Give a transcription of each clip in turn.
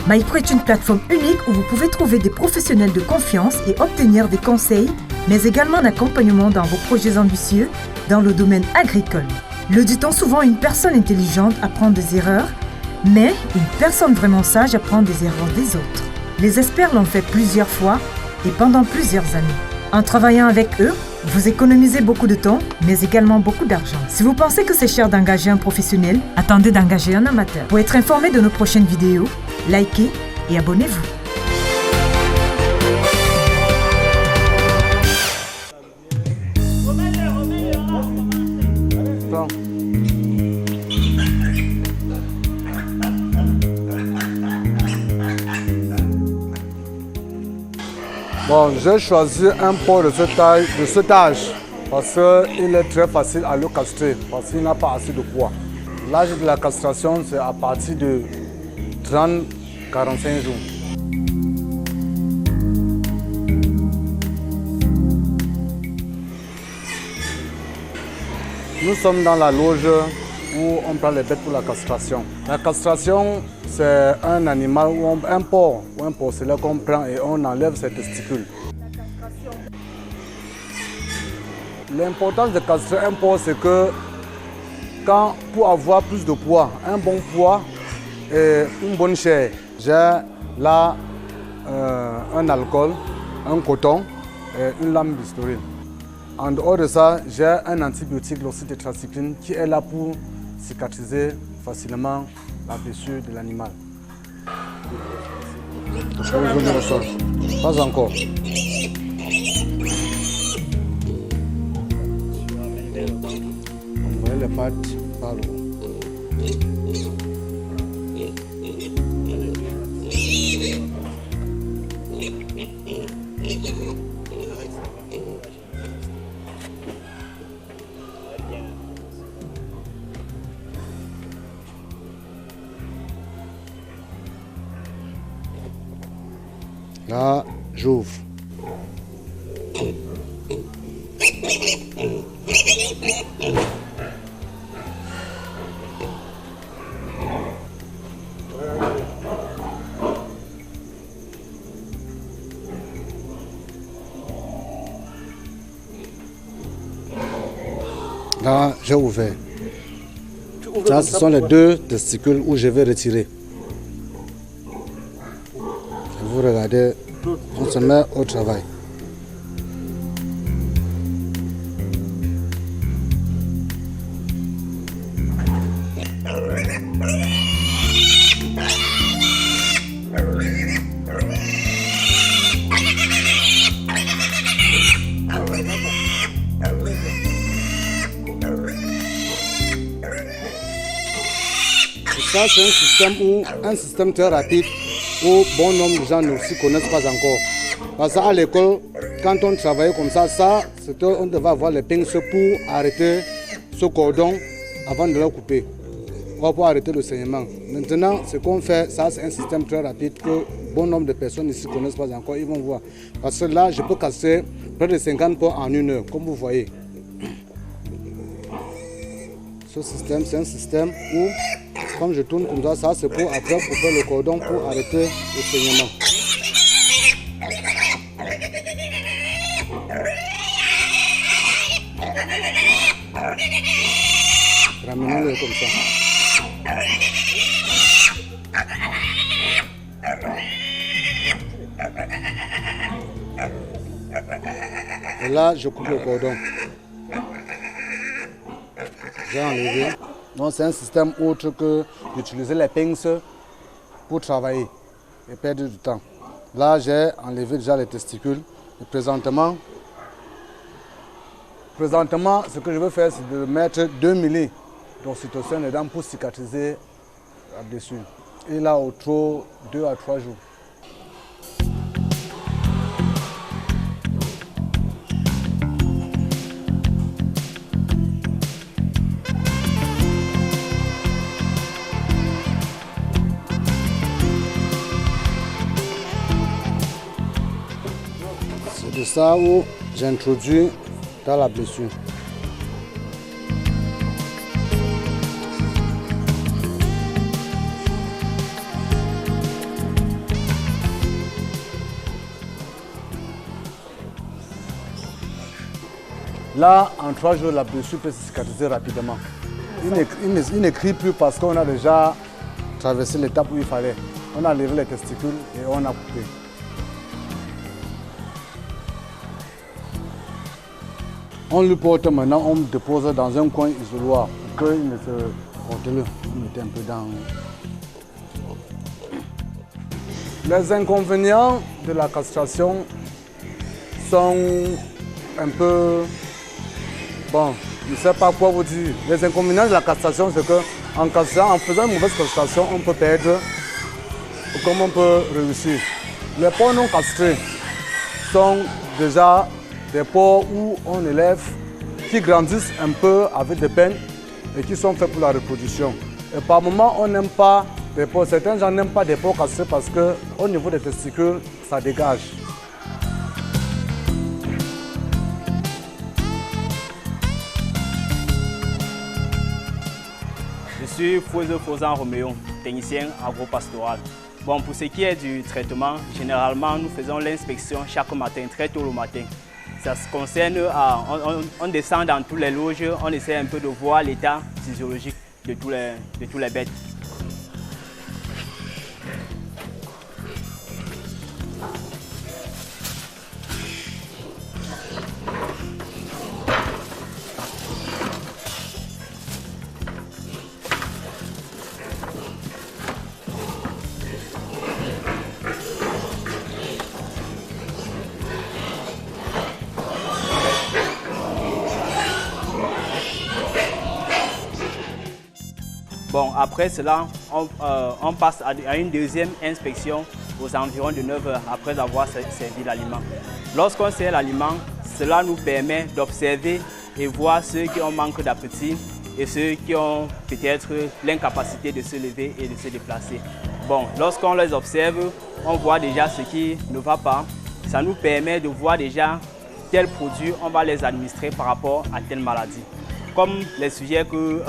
MyPro est une plateforme unique où vous pouvez trouver des professionnels de confiance et obtenir des conseils, mais également un accompagnement dans vos projets ambitieux dans le domaine agricole. Le dit-on souvent, une personne intelligente apprend des erreurs, mais une personne vraiment sage apprend des erreurs des autres. Les experts l'ont fait plusieurs fois et pendant plusieurs années. En travaillant avec eux, vous économisez beaucoup de temps, mais également beaucoup d'argent. Si vous pensez que c'est cher d'engager un professionnel, attendez d'engager un amateur. Pour être informé de nos prochaines vidéos, likez et abonnez-vous. Bon, j'ai choisi un pot de cet âge parce qu'il est très facile à le castrer, parce qu'il n'a pas assez de poids. L'âge de la castration, c'est à partir de 30-45 jours. Nous sommes dans la loge où on prend les bêtes pour la castration. La castration, c'est un animal, un porc ou un porcelet qu'on prend et on enlève ses testicules. L'importance de castrer un porc, c'est que pour avoir plus de poids, un bon poids et une bonne chair, j'ai là un alcool, un coton et une lame d'historine. En dehors de ça, j'ai un antibiotique, l'oxytétracycline, qui est là pour cicatriser facilement la blessure de l'animal. Pas encore. On voit les pattes par le haut. Là, j'ouvre. Là, j'ai ouvert. Ça, ce sont les deux testicules où je vais retirer. Vous regardez, on se met au travail. Ça, c'est un système très rapide où bon nombre de gens ne s'y connaissent pas encore. Parce qu'à l'école, quand on travaillait comme ça, on devait avoir les pinces pour arrêter ce cordon avant de le couper, pour arrêter le saignement. Maintenant, ce qu'on fait, ça c'est un système très rapide que bon nombre de personnes ne s'y connaissent pas encore, ils vont voir. Parce que là, je peux casser près de 50 pots en 1 heure, comme vous voyez. Ce système, c'est un système où, comme je tourne comme ça c'est pour après couper le cordon pour arrêter le saignement. Ramenez-le comme ça. Et là, je coupe le cordon. J'ai enlevé. Donc c'est un système autre que d'utiliser les pinces pour travailler et perdre du temps. Là, j'ai enlevé déjà les testicules. Et présentement, ce que je veux faire, c'est de mettre 2 milli d'oxytocine dedans pour cicatriser la blessure. Et là, au trop 2 à 3 jours. C'est de ça où j'introduis dans la blessure. Là, en 3 jours, la blessure peut se cicatriser rapidement. Il ne crie plus parce qu'on a déjà traversé l'étape où il fallait. On a levé les testicules et on a coupé. On lui porte maintenant, on le dépose dans un coin isoloir pour qu'il ne se porte-le. On mettait un peu dans. Les inconvénients de la castration sont un peu... Bon, je ne sais pas quoi vous dire. Les inconvénients de la castration, c'est qu'en faisant une mauvaise castration, on peut perdre comme on peut réussir. Les porcs non castrés sont déjà des porcs où on élève, qui grandissent un peu avec des peines et qui sont faits pour la reproduction. Et par moment, on n'aime pas des porcs. Certains gens n'aiment pas des porcs castrés parce qu'au niveau des testicules, ça dégage. Je suis Fouezeux-Fozan Roméo, technicien agropastoral. Bon, pour ce qui est du traitement, généralement, nous faisons l'inspection chaque matin, très tôt le matin. Ça se concerne on descend dans tous les loges, on essaie un peu de voir l'état physiologique de tous les bêtes. Bon, après cela, on passe à une deuxième inspection aux environs de 9 heures après avoir servi l'aliment. Lorsqu'on sert l'aliment, cela nous permet d'observer et voir ceux qui ont manque d'appétit et ceux qui ont peut-être l'incapacité de se lever et de se déplacer. Bon, lorsqu'on les observe, on voit déjà ce qui ne va pas. Ça nous permet de voir déjà quels produits on va les administrer par rapport à telle maladie. Comme les sujets qu'on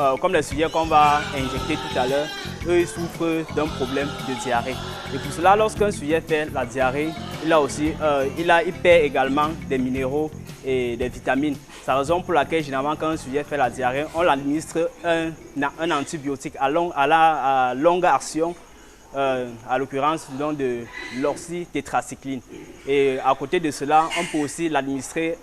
va injecter tout à l'heure, eux ils souffrent d'un problème de diarrhée. Et pour cela, lorsqu'un sujet fait la diarrhée, il perd également des minéraux et des vitamines. C'est la raison pour laquelle, généralement, quand un sujet fait la diarrhée, on l'administre un antibiotique à longue action, à l'occurrence de l'oxytétracycline. Et à côté de cela, on peut aussi l'administrer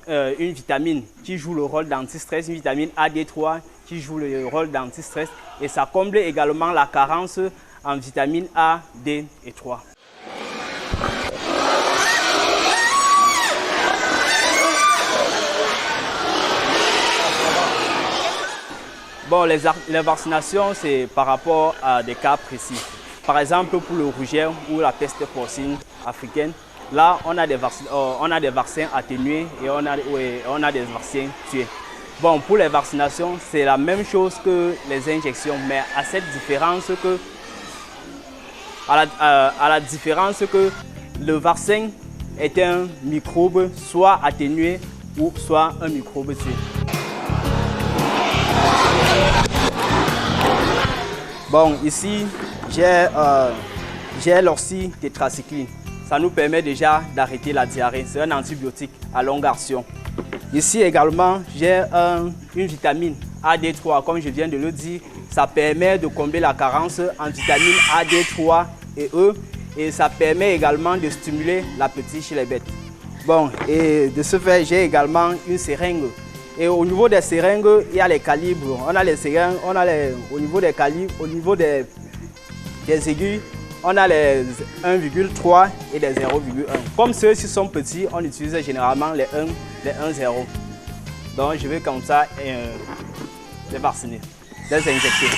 une vitamine qui joue le rôle d'antistress, une vitamine AD3 qui joue le rôle d'antistress, et ça comble également la carence en vitamine A, D et 3. Bon, les vaccinations, c'est par rapport à des cas précis. Par exemple, pour le rougeole ou la peste porcine africaine, là, on a des vaccins atténués et on a des vaccins tués. Bon, pour les vaccinations, c'est la même chose que les injections, mais à la différence que le vaccin est un microbe soit atténué ou soit un microbe tué. Bon, ici, j'ai l'oxytétracycline. Ça nous permet déjà d'arrêter la diarrhée. C'est un antibiotique à longue action. Ici également, j'ai une vitamine AD3, comme je viens de le dire. Ça permet de combler la carence en vitamine AD3 et E. Et ça permet également de stimuler l'appétit chez les bêtes. Bon, et de ce fait, j'ai également une seringue. Et au niveau des seringues, il y a les calibres. On a les seringues, au niveau des calibres, au niveau des aiguilles, on a les 1,3 et les 0,1. Comme ceux-ci sont petits, on utilise généralement les 1, les 1,0. Donc je vais comme ça les vacciner, les injecter.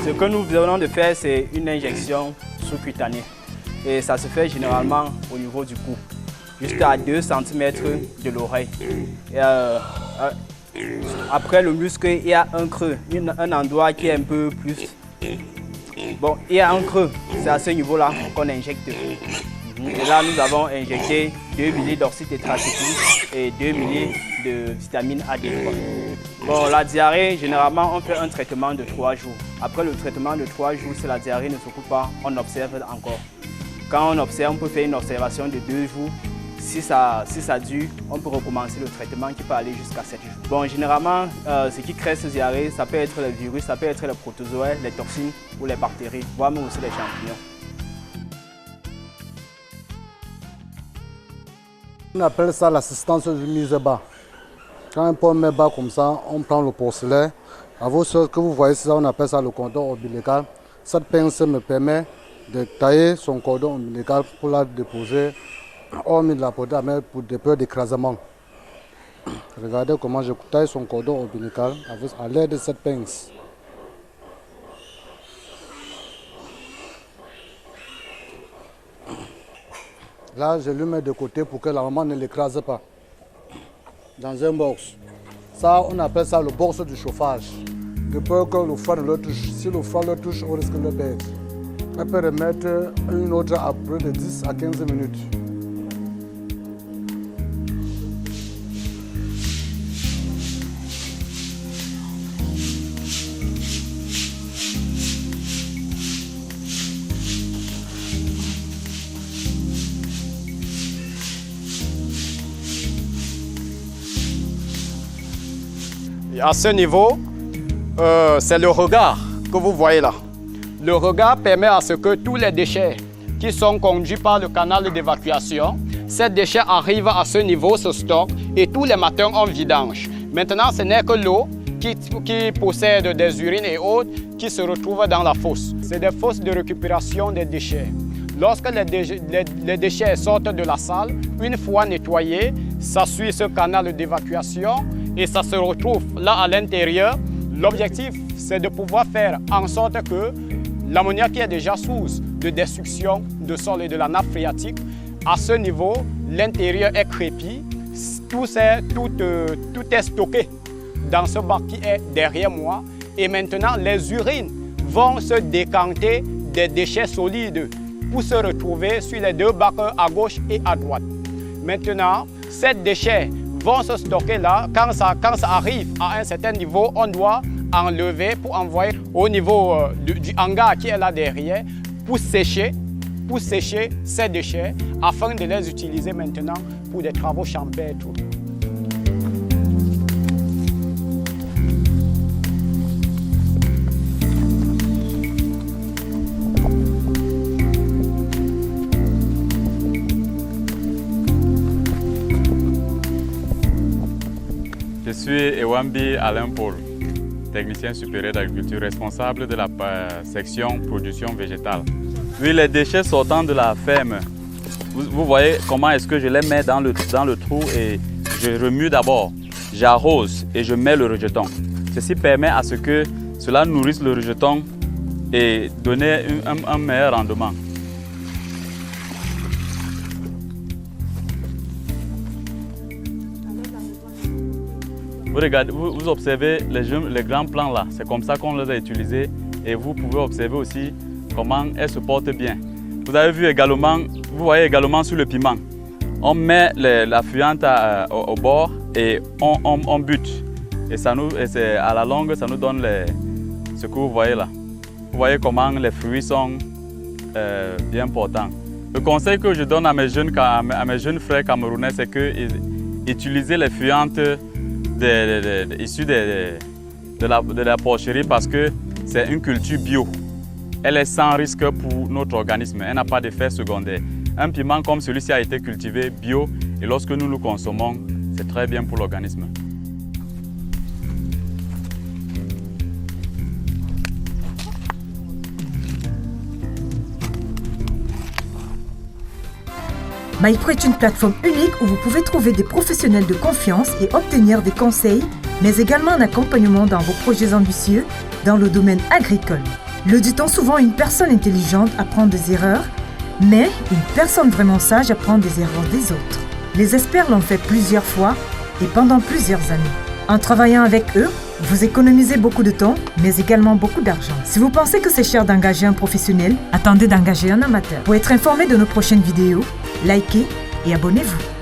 Ce que nous venons de faire, c'est une injection sous-cutanée. Et ça se fait généralement au niveau du cou, jusqu'à 2 cm de l'oreille. Après le muscle, il y a un creux, un endroit qui est un peu plus... Bon, il y a un creux, c'est à ce niveau-là qu'on injecte. Et là, nous avons injecté 2 ml d'oxytétracycline et 2 ml de vitamine AD3. Bon, la diarrhée, généralement, on fait un traitement de 3 jours. Après le traitement de 3 jours, si la diarrhée ne se coupe pas, on observe encore. Quand on observe, on peut faire une observation de 2 jours. Si ça dure, on peut recommencer le traitement qui peut aller jusqu'à 7 jours. Bon, généralement, ce qui crée cette diarrhée, ça peut être le virus, ça peut être les protozoaires, les toxines ou les bactéries, voire même aussi les champignons. On appelle ça l'assistance de mise bas. Quand un pot met bas comme ça, on prend le porcelet. À vos soeurs que vous voyez, ça, on appelle ça le cordon ombilical. Cette pince me permet de tailler son cordon ombilical pour la déposer hormis de la porter pour des peurs d'écrasement. Regardez comment je taille son cordon ombilical à l'aide de cette pince. Là, je le mets de côté pour que la maman ne l'écrase pas. Dans un box. Ça, on appelle ça le box du chauffage. De peur que le froid ne le touche. Si le froid le touche, on risque de le perdre. On peut remettre une autre après de 10 à 15 minutes. À ce niveau, c'est le regard que vous voyez là. Le regard permet à ce que tous les déchets qui sont conduits par le canal d'évacuation, ces déchets arrivent à ce niveau, se stockent et tous les matins on vidange. Maintenant, ce n'est que l'eau qui possède des urines et autres qui se retrouvent dans la fosse. C'est des fosses de récupération des déchets. Lorsque les déchets sortent de la salle, une fois nettoyés, ça suit ce canal d'évacuation et ça se retrouve là à l'intérieur. L'objectif, c'est de pouvoir faire en sorte que l'ammoniac qui est déjà source de destruction de sol et de la nappe phréatique, à ce niveau, l'intérieur est crépi, tout est stocké dans ce bac qui est derrière moi. Et maintenant, les urines vont se décanter des déchets solides pour se retrouver sur les 2 bacs à gauche et à droite. Maintenant, ces déchets vont se stocker là. Quand ça arrive à un certain niveau, on doit enlever pour envoyer au niveau du hangar qui est là derrière pour sécher ces déchets afin de les utiliser maintenant pour des travaux champêtres. Je suis Ewambi Alain Paul, technicien supérieur d'agriculture responsable de la section production végétale. Oui, les déchets sortant de la ferme, vous voyez comment est-ce que je les mets dans le trou et je remue d'abord, j'arrose et je mets le rejeton. Ceci permet à ce que cela nourrisse le rejeton et donner un meilleur rendement. Vous regardez, vous observez les grands plants là, c'est comme ça qu'on les a utilisés et vous pouvez observer aussi comment elles se portent bien. Vous avez vu également, vous voyez également sur le piment, on met la fuyante au bord et on bute. Et à la longue, ça nous donne ce que vous voyez là. Vous voyez comment les fruits sont bien portants. Le conseil que je donne à mes jeunes frères camerounais, c'est qu'utiliser les fuyantes issues de la porcherie parce que c'est une culture bio. Elle est sans risque pour notre organisme, elle n'a pas d'effet secondaire. Un piment comme celui-ci a été cultivé bio et lorsque nous le consommons, c'est très bien pour l'organisme. MyPro est une plateforme unique où vous pouvez trouver des professionnels de confiance et obtenir des conseils, mais également un accompagnement dans vos projets ambitieux dans le domaine agricole. Le dit-on souvent, une personne intelligente apprend des erreurs, mais une personne vraiment sage apprend des erreurs des autres. Les experts l'ont fait plusieurs fois et pendant plusieurs années. En travaillant avec eux, vous économisez beaucoup de temps, mais également beaucoup d'argent. Si vous pensez que c'est cher d'engager un professionnel, attendez d'engager un amateur. Pour être informé de nos prochaines vidéos, likez et abonnez-vous.